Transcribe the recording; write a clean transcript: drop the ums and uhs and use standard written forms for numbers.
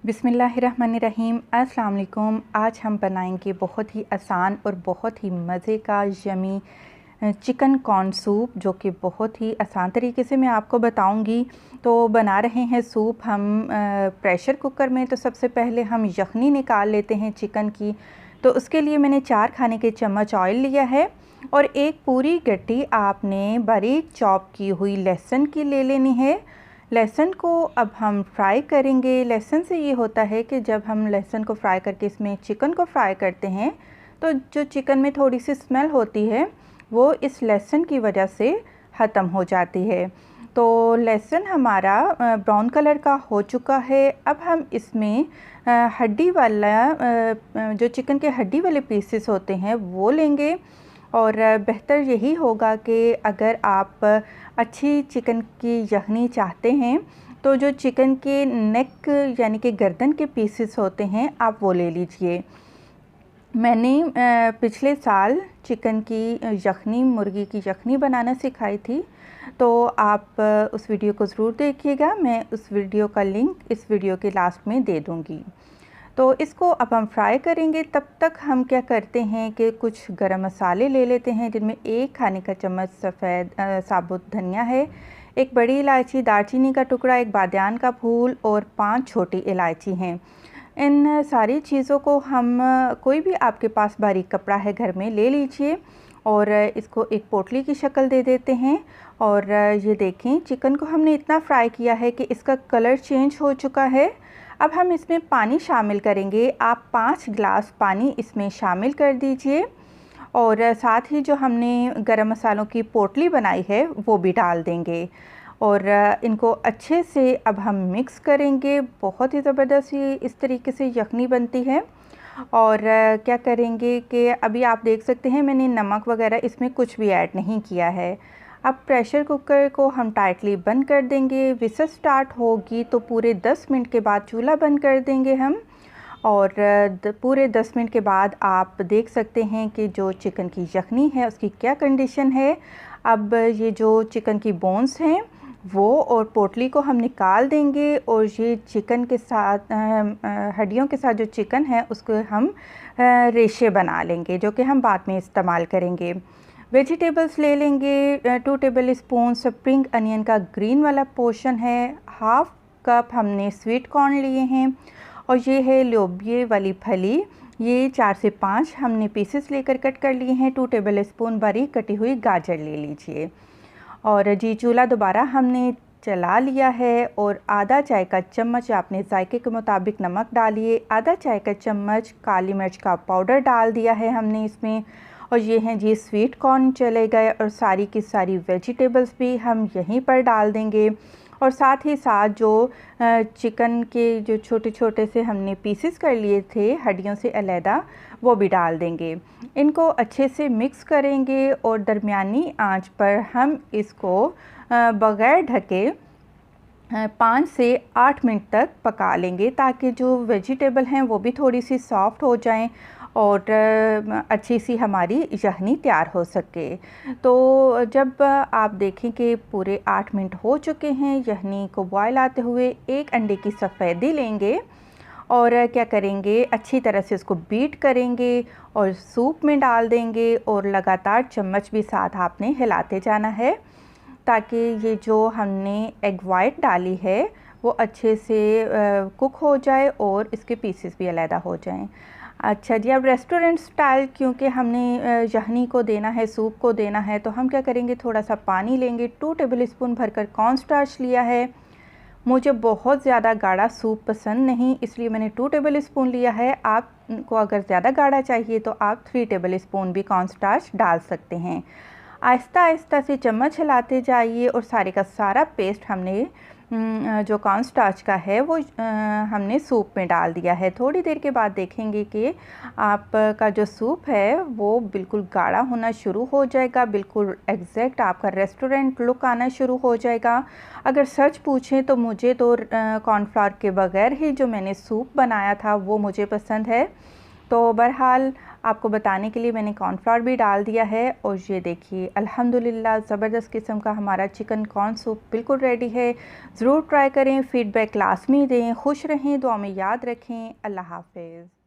बिस्मिल्लाहिर्रहमानिर्रहीम। अस्सलाम वालेकुम। आज हम बनाएंगे बहुत ही आसान और बहुत ही मज़े का यमी चिकन कॉर्न सूप, जो कि बहुत ही आसान तरीके से मैं आपको बताऊंगी। तो बना रहे हैं सूप हम प्रेशर कुकर में। तो सबसे पहले हम यखनी निकाल लेते हैं चिकन की। तो उसके लिए मैंने 4 खाने के चम्मच ऑयल लिया है और एक पूरी गट्टी आपने बारीक चॉप की हुई लहसुन की ले लेनी है। लहसुन को अब हम फ्राई करेंगे। लहसुन से ये होता है कि जब हम लहसुन को फ्राई करके इसमें चिकन को फ्राई करते हैं तो जो चिकन में थोड़ी सी स्मेल होती है वो इस लहसुन की वजह से ख़त्म हो जाती है। तो लहसुन हमारा ब्राउन कलर का हो चुका है। अब हम इसमें हड्डी वाला जो चिकन के हड्डी वाले पीसेस होते हैं वो लेंगे। और बेहतर यही होगा कि अगर आप अच्छी चिकन की यखनी चाहते हैं तो जो चिकन के नेक यानी कि गर्दन के पीसेस होते हैं आप वो ले लीजिए। मैंने पिछले साल चिकन की यखनी, मुर्गी की यखनी बनाना सिखाई थी, तो आप उस वीडियो को ज़रूर देखिएगा। मैं उस वीडियो का लिंक इस वीडियो के लास्ट में दे दूँगी। तो इसको अब हम फ्राई करेंगे। तब तक हम क्या करते हैं कि कुछ गरम मसाले ले लेते हैं, जिनमें 1 खाने का चम्मच सफ़ेद साबुत धनिया है, 1 बड़ी इलायची, दालचीनी का टुकड़ा, 1 बादियान का फूल और 5 छोटी इलायची हैं। इन सारी चीज़ों को हम कोई भी आपके पास बारीक कपड़ा है घर में ले लीजिए और इसको एक पोटली की शक्ल दे देते हैं। और ये देखें, चिकन को हमने इतना फ्राई किया है कि इसका कलर चेंज हो चुका है। अब हम इसमें पानी शामिल करेंगे। आप 5 गिलास पानी इसमें शामिल कर दीजिए और साथ ही जो हमने गरम मसालों की पोटली बनाई है वो भी डाल देंगे और इनको अच्छे से अब हम मिक्स करेंगे। बहुत ही ज़बरदस्त ये इस तरीके से यखनी बनती है। और क्या करेंगे कि अभी आप देख सकते हैं मैंने नमक वगैरह इसमें कुछ भी ऐड नहीं किया है। अब प्रेशर कुकर को हम टाइटली बंद कर देंगे। विसल स्टार्ट होगी तो पूरे 10 मिनट के बाद चूल्हा बंद कर देंगे हम। और पूरे 10 मिनट के बाद आप देख सकते हैं कि जो चिकन की यखनी है उसकी क्या कंडीशन है। अब ये जो चिकन की बोन्स हैं वो और पोटली को हम निकाल देंगे और ये चिकन के साथ हड्डियों के साथ जो चिकन है उसको हम रेशे बना लेंगे, जो कि हम बाद में इस्तेमाल करेंगे। वेजिटेबल्स ले लेंगे। 2 टेबल स्पून स्प्रिंग अनियन का ग्रीन वाला पोर्शन है, 1/2 कप हमने स्वीट कॉर्न लिए हैं और ये है लोबिये वाली फली। ये 4 से 5 हमने पीसेस लेकर कट कर लिए हैं। 2 टेबल स्पून बारीक कटी हुई गाजर ले लीजिए। और जी चूल्हा दोबारा हमने चला लिया है और आधा चाय का चम्मच आपने जायके के मुताबिक नमक डालिए। आधा चाय का चम्मच काली मिर्च का पाउडर डाल दिया है हमने इसमें। और ये हैं जी स्वीट कॉर्न चले गए और सारी की सारी वेजिटेबल्स भी हम यहीं पर डाल देंगे। और साथ ही साथ जो चिकन के जो छोटे छोटे से हमने पीसेस कर लिए थे हड्डियों से अलहदा, वो भी डाल देंगे। इनको अच्छे से मिक्स करेंगे और दरमियानी आंच पर हम इसको बग़ैर ढके 5 से 8 मिनट तक पका लेंगे, ताकि जो वेजिटेबल हैं वो भी थोड़ी सी सॉफ्ट हो जाएं और अच्छी सी हमारी यखनी तैयार हो सके। तो जब आप देखें कि पूरे 8 मिनट हो चुके हैं यखनी को बॉयल आते हुए, 1 अंडे की सफ़ेदी लेंगे और क्या करेंगे, अच्छी तरह से उसको बीट करेंगे और सूप में डाल देंगे और लगातार चम्मच भी साथ आपने हिलाते जाना है, ताकि ये जो हमने एग वाइट डाली है वो अच्छे से कुक हो जाए और इसके पीसेस भी अलहदा हो जाएं। अच्छा जी, अब रेस्टोरेंट स्टाइल क्योंकि हमने यखनी को देना है, सूप को देना है, तो हम क्या करेंगे, थोड़ा सा पानी लेंगे। 2 टेबल स्पून भरकर कॉर्न स्टार्च लिया है। मुझे बहुत ज़्यादा गाढ़ा सूप पसंद नहीं, इसलिए मैंने 2 टेबल स्पून लिया है। आपको अगर ज़्यादा गाढ़ा चाहिए तो आप 3 टेबल स्पून भी कॉर्न स्टार्च डाल सकते हैं। आहिस्ता आहिस्ता से चम्मच हिलाते जाइए और सारे का सारा पेस्ट हमने जो कॉर्न स्टार्च का है वो हमने सूप में डाल दिया है। थोड़ी देर के बाद देखेंगे कि आपका जो सूप है वो बिल्कुल गाढ़ा होना शुरू हो जाएगा, बिल्कुल एग्जैक्ट आपका रेस्टोरेंट लुक आना शुरू हो जाएगा। अगर सच पूछें तो मुझे तो कॉर्नफ्लावर के बगैर ही जो मैंने सूप बनाया था वो मुझे पसंद है। तो बहरहाल आपको बताने के लिए मैंने कॉर्नफ्लावर भी डाल दिया है। और ये देखिए अल्हम्दुलिल्लाह ज़बरदस्त किस्म का हमारा चिकन कॉर्न सूप बिल्कुल रेडी है। ज़रूर ट्राई करें, फ़ीडबैक लाज़मी दें। खुश रहें, दुआ में याद रखें। अल्लाह हाफ़िज़।